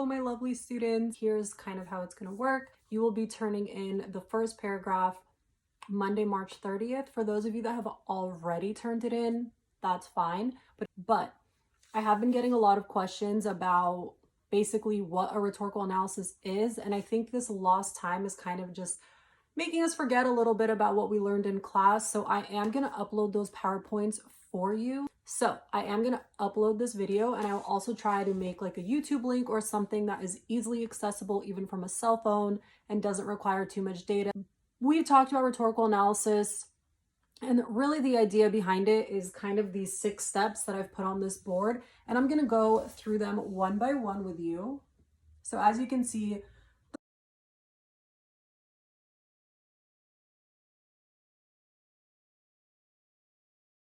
Hello, my lovely students. Here's kind of how it's going to work. You will be turning in the first paragraph Monday, March 30th. For those of you that have already turned it in, that's fine. But I have been getting a lot of questions about basically what a rhetorical analysis is. And I think this lost time is kind of just making us forget a little bit about what we learned in class. So I am going to upload those PowerPoints for you. So I am going to upload this video, and I'll also try to make like a YouTube link or something that is easily accessible even from a cell phone and doesn't require too much data. We've talked about rhetorical analysis, and really the idea behind it is kind of these 6 steps that I've put on this board, and I'm going to go through them one by one with you. So as you can see,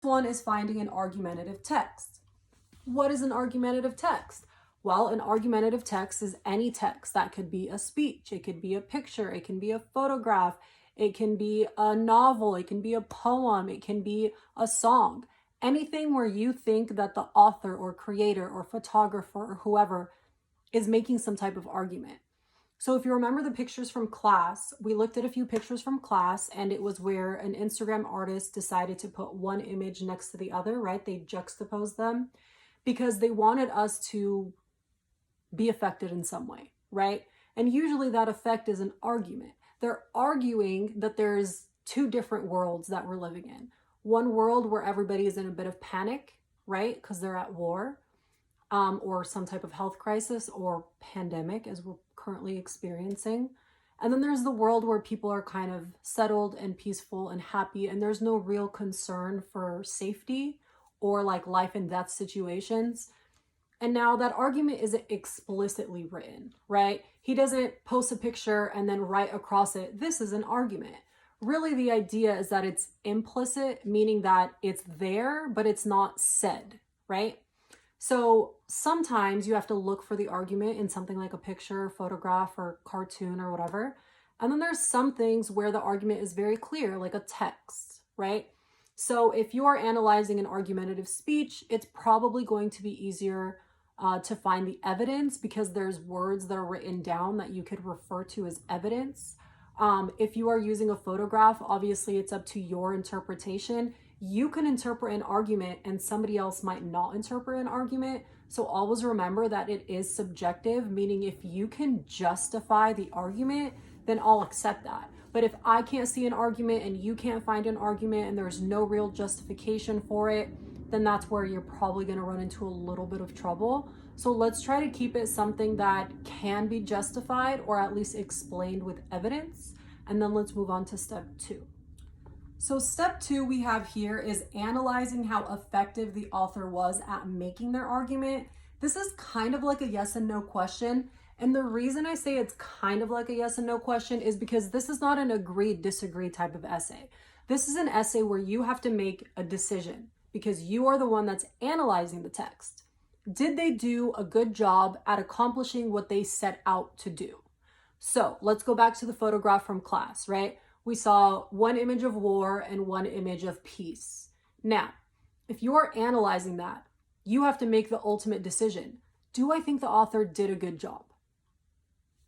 one is finding an argumentative text. What is an argumentative text? Well, an argumentative text is any text. That could be a speech, it could be a picture, it can be a photograph, it can be a novel, it can be a poem, it can be a song. Anything where you think that the author or creator or photographer or whoever is making some type of argument. So if you remember the pictures from class, we looked at a few pictures from class, and it was where an Instagram artist decided to put one image next to the other, right? They juxtaposed them because they wanted us to be affected in some way, right? And usually that effect is an argument. They're arguing that there's 2 different worlds that we're living in. One world where everybody is in a bit of panic, right? Because they're at war, or some type of health crisis or pandemic as we're currently experiencing. And then there's the world where people are kind of settled and peaceful and happy, and there's no real concern for safety or like life and death situations. And now that argument isn't explicitly written, right? He doesn't post a picture and then write across it, this is an argument. Really, the idea is that it's implicit, meaning that it's there, but it's not said, right? So sometimes you have to look for the argument in something like a picture, photograph, or cartoon or whatever. And then there's some things where the argument is very clear, like a text, right? So if you are analyzing an argumentative speech, it's probably going to be easier to find the evidence because there's words that are written down that you could refer to as evidence. If you are using a photograph, obviously it's up to your interpretation. You can interpret an argument and somebody else might not interpret an argument. So always remember that it is subjective, meaning if you can justify the argument, then I'll accept that. But if I can't see an argument and you can't find an argument and there's no real justification for it, then that's where you're probably going to run into a little bit of trouble. So let's try to keep it something that can be justified or at least explained with evidence. And then let's move on to step 2. So step 2 we have here is analyzing how effective the author was at making their argument. This is kind of like a yes and no question. And the reason I say it's kind of like a yes and no question is because this is not an agree, disagree type of essay. This is an essay where you have to make a decision because you are the one that's analyzing the text. Did they do a good job at accomplishing what they set out to do? So let's go back to the photograph from class, right? We saw one image of war and one image of peace. Now, if you are analyzing that, you have to make the ultimate decision. Do I think the author did a good job?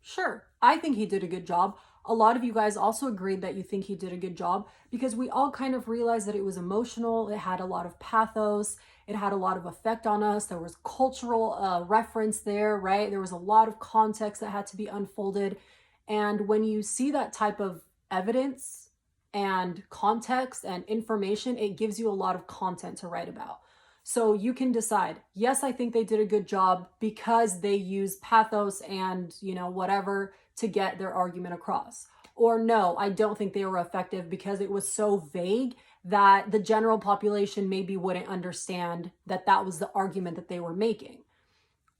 Sure, I think he did a good job. A lot of you guys also agreed that you think he did a good job because we all kind of realized that it was emotional. It had a lot of pathos. It had a lot of effect on us. There was cultural reference there, right? There was a lot of context that had to be unfolded. And when you see that type of evidence and context and information, it gives you a lot of content to write about. So you can decide, yes, I think they did a good job because they used pathos and, whatever to get their argument across. Or no, I don't think they were effective because it was so vague that the general population maybe wouldn't understand that that was the argument that they were making.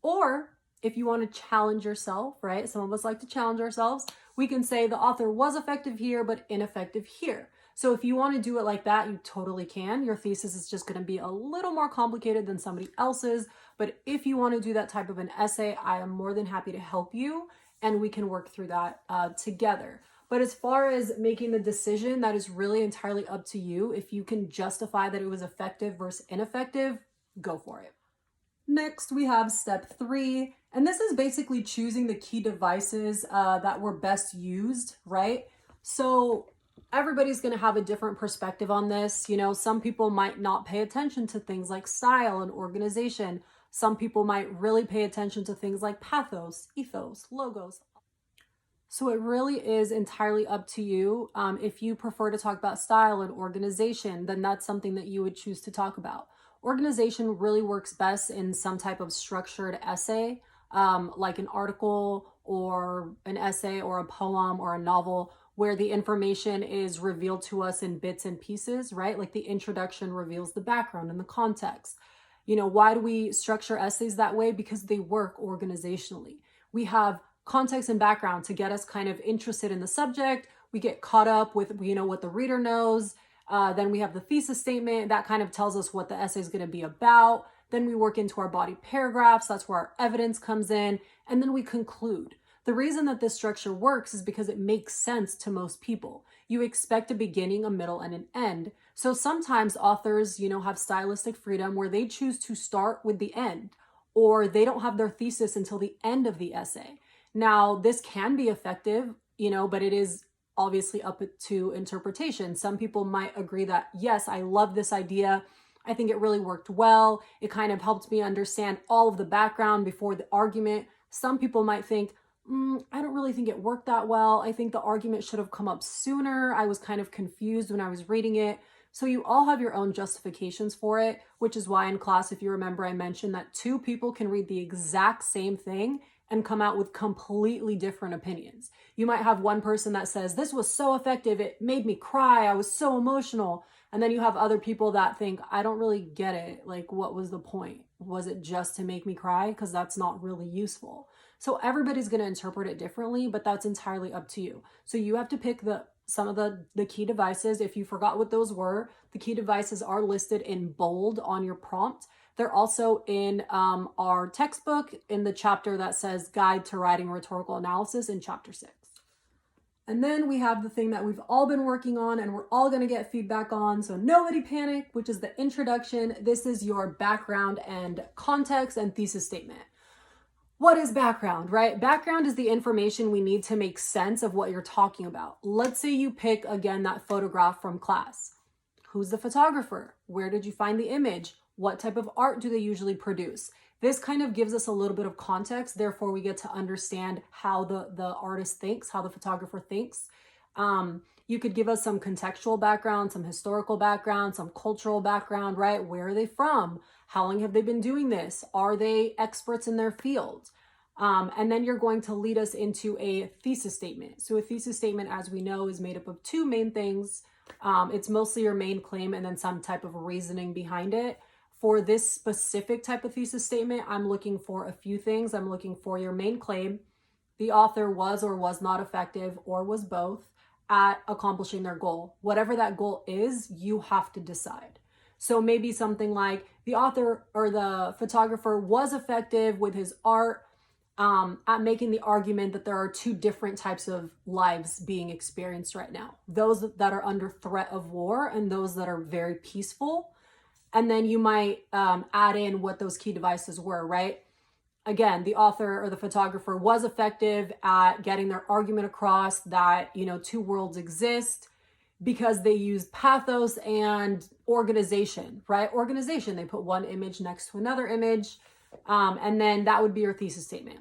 Or if you want to challenge yourself, right? Some of us like to challenge ourselves. We can say the author was effective here, but ineffective here. So if you want to do it like that, you totally can. Your thesis is just going to be a little more complicated than somebody else's. But if you want to do that type of an essay, I am more than happy to help you and we can work through that together. But as far as making the decision, that is really entirely up to you. If you can justify that it was effective versus ineffective, go for it. Next, we have step 3, And this is basically choosing the key devices that were best used, right? So everybody's going to have a different perspective on this. You know, some people might not pay attention to things like style and organization. Some people might really pay attention to things like pathos, ethos, logos. So it really is entirely up to you. If you prefer to talk about style and organization, then that's something that you would choose to talk about. Organization really works best in some type of structured essay, like an article or an essay or a poem or a novel, where the information is revealed to us in bits and pieces, right? Like the introduction reveals the background and the context. You know, why do we structure essays that way? Because they work organizationally. We have context and background to get us kind of interested in the subject. We get caught up with, you know, what the reader knows. Then we have the thesis statement that kind of tells us what the essay is going to be about. Then we work into our body paragraphs. That's where our evidence comes in. And then we conclude. The reason that this structure works is because it makes sense to most people. You expect a beginning, a middle, and an end. So sometimes authors, you know, have stylistic freedom where they choose to start with the end, or they don't have their thesis until the end of the essay. Now, this can be effective, you know, but it is obviously up to interpretation. Some people might agree that, yes, I love this idea. I think it really worked well. It kind of helped me understand all of the background before the argument. Some people might think, I don't really think it worked that well. I think the argument should have come up sooner. I was kind of confused when I was reading it. So you all have your own justifications for it, which is why in class, if you remember, I mentioned that two people can read the exact same thing and come out with completely different opinions. You might have one person that says, this was so effective, it made me cry, I was so emotional. And then you have other people that think, I don't really get it. Like, what was the point? Was it just to make me cry? Because that's not really useful. So everybody's going to interpret it differently, but that's entirely up to you. So you have to pick some of the key devices. If you forgot what those were, the key devices are listed in bold on your prompt. They're also in our textbook in the chapter that says Guide to Writing Rhetorical Analysis in chapter 6. And then we have the thing that we've all been working on and we're all going to get feedback on. So nobody panic, which is the introduction. This is your background and context and thesis statement. What is background, right? Background is the information we need to make sense of what you're talking about. Let's say you pick, again, that photograph from class. Who's the photographer? Where did you find the image? What type of art do they usually produce? This kind of gives us a little bit of context. Therefore, we get to understand how the artist thinks, how the photographer thinks. You could give us some contextual background, some historical background, some cultural background, right? Where are they from? How long have they been doing this? Are they experts in their field? And then you're going to lead us into a thesis statement. So a thesis statement, as we know, is made up of two main things. It's mostly your main claim and then some type of reasoning behind it. For this specific type of thesis statement, I'm looking for a few things. I'm looking for your main claim. The author was or was not effective, or was both, at accomplishing their goal. Whatever that goal is, you have to decide. So maybe something like the author or the photographer was effective with his art at making the argument that there are two different types of lives being experienced right now. Those that are under threat of war and those that are very peaceful. And then you might add in what those key devices were, right? Again, the author or the photographer was effective at getting their argument across that, you know, two worlds exist because they used pathos and organization, right? Organization, they put one image next to another image. And then that would be your thesis statement.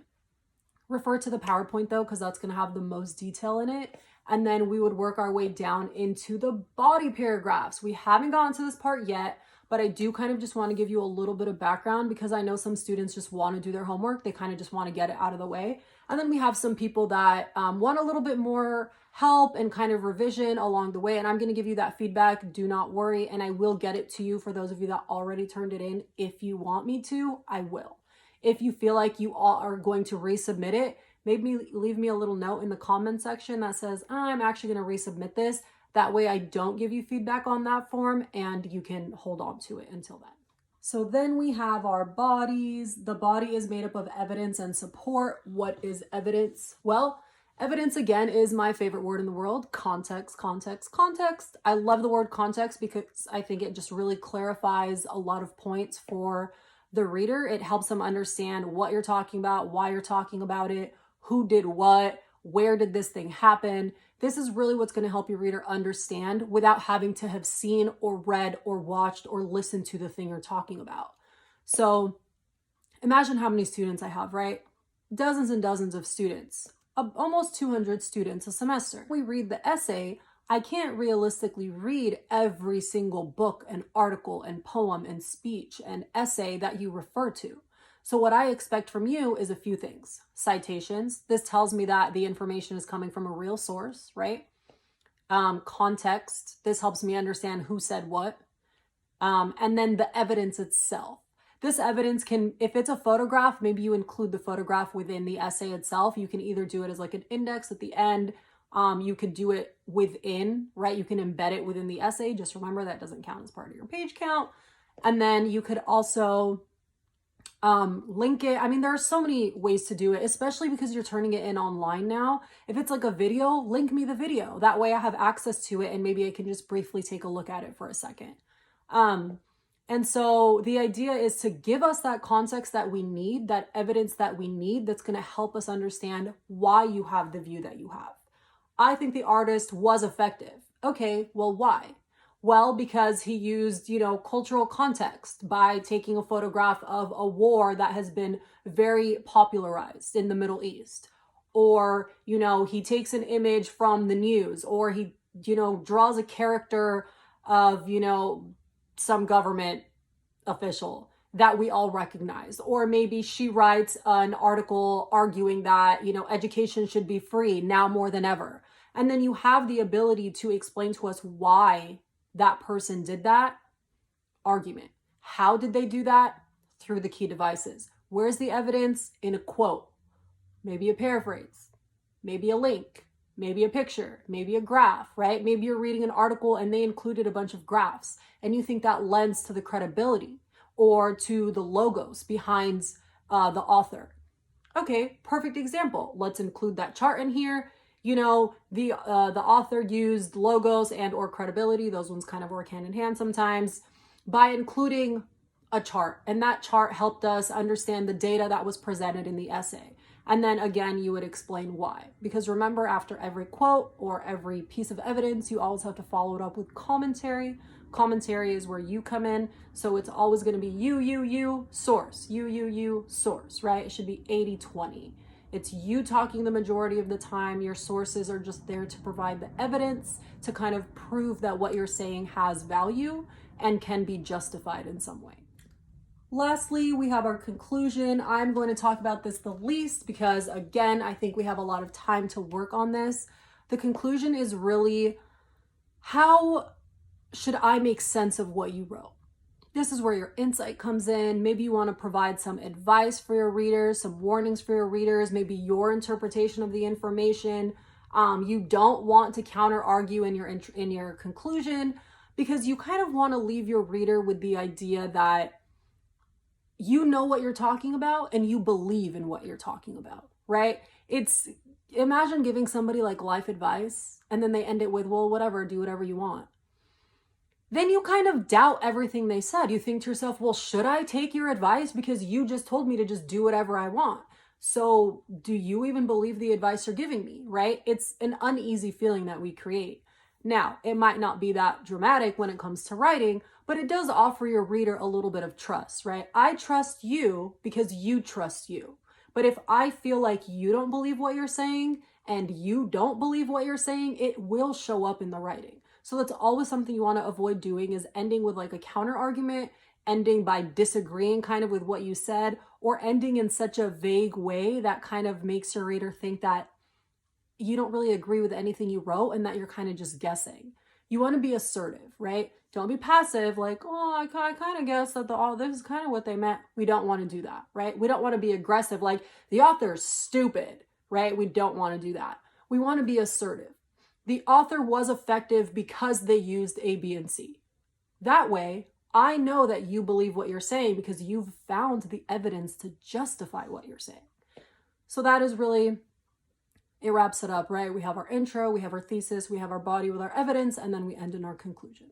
Refer to the PowerPoint though, because that's going to have the most detail in it. And then we would work our way down into the body paragraphs. We haven't gotten to this part yet, but I do kind of just want to give you a little bit of background because I know some students just want to do their homework. They kind of just want to get it out of the way. And then we have some people that want a little bit more help and kind of revision along the way. And I'm going to give you that feedback. Do not worry. And I will get it to you for those of you that already turned it in. If you want me to, I will. If you feel like you all are going to resubmit it, maybe leave me a little note in the comment section that says, I'm actually going to resubmit this. That way I don't give you feedback on that form and you can hold on to it until then. So then we have our bodies. The body is made up of evidence and support. What is evidence? Well, evidence again is my favorite word in the world. Context, context, context. I love the word context because I think it just really clarifies a lot of points for the reader. It helps them understand what you're talking about, why you're talking about it, who did what, where did this thing happen. This is really what's going to help your reader understand without having to have seen or read or watched or listened to the thing you're talking about. So imagine how many students I have, right? Dozens and dozens of students, almost 200 students a semester. We read the essay. I can't realistically read every single book and article and poem and speech and essay that you refer to. So what I expect from you is a few things. Citations. This tells me that the information is coming from a real source, right? Context. This helps me understand who said what. And then the evidence itself. This evidence can, if it's a photograph, maybe you include the photograph within the essay itself. You can either do it as like an index at the end. You could do it within, right? You can embed it within the essay. Just remember that doesn't count as part of your page count. And then you could also link it. I mean, there are so many ways to do it, especially because you're turning it in online now. If it's like a video, link me the video. That way I have access to it and maybe I can just briefly take a look at it for a second. And so the idea is to give us that context that we need, that evidence that we need, that's going to help us understand why you have the view that you have. I think the artist was effective. Okay, well, why? Well, because he used, cultural context by taking a photograph of a war that has been very popularized in the Middle East. Or, he takes an image from the news, or he, draws a character of, some government official that we all recognize. Or maybe she writes an article arguing that, education should be free now more than ever. And then you have the ability to explain to us why that person did that. Argument. How did they do that? Through the key devices. Where's the evidence? In a quote, maybe a paraphrase, maybe a link, maybe a picture, maybe a graph, right? Maybe you're reading an article and they included a bunch of graphs and you think that lends to the credibility or to the logos behind the author. Okay, perfect example. Let's include that chart in here. The author used logos and or credibility. Those ones kind of work hand in hand sometimes by including a chart. And that chart helped us understand the data that was presented in the essay. And then again, you would explain why. Because remember, after every quote or every piece of evidence, you always have to follow it up with commentary. Commentary is where you come in. So it's always going to be you, source, you, source, right? It should be 80-20. It's you talking the majority of the time. Your sources are just there to provide the evidence to kind of prove that what you're saying has value and can be justified in some way. Lastly, we have our conclusion. I'm going to talk about this the least because, again, I think we have a lot of time to work on this. The conclusion is really, how should I make sense of what you wrote? This is where your insight comes in. Maybe you want to provide some advice for your readers, some warnings for your readers, maybe your interpretation of the information. You don't want to counter argue in your conclusion because you kind of want to leave your reader with the idea that you know what you're talking about and you believe in what you're talking about, right? Imagine giving somebody like life advice and then they end it with, well, whatever, do whatever you want. Then you kind of doubt everything they said. You think to yourself, well, should I take your advice because you just told me to just do whatever I want? So do you even believe the advice you're giving me, right? It's an uneasy feeling that we create. Now, it might not be that dramatic when it comes to writing, but it does offer your reader a little bit of trust, right? I trust you because you trust you. But if I feel like you don't believe what you're saying and you don't believe what you're saying, it will show up in the writing. So that's always something you want to avoid doing, is ending with like a counter argument, ending by disagreeing kind of with what you said, or ending in such a vague way that kind of makes your reader think that you don't really agree with anything you wrote and that you're kind of just guessing. You want to be assertive, right? Don't be passive, like, oh, I kind of guess that this is kind of what they meant. We don't want to do that, right? We don't want to be aggressive, like the author's stupid, right? We don't want to do that. We want to be assertive. The author was effective because they used A, B, and C. That way, I know that you believe what you're saying because you've found the evidence to justify what you're saying. So that is really, it wraps it up, right? We have our intro, we have our thesis, we have our body with our evidence, and then we end in our conclusion.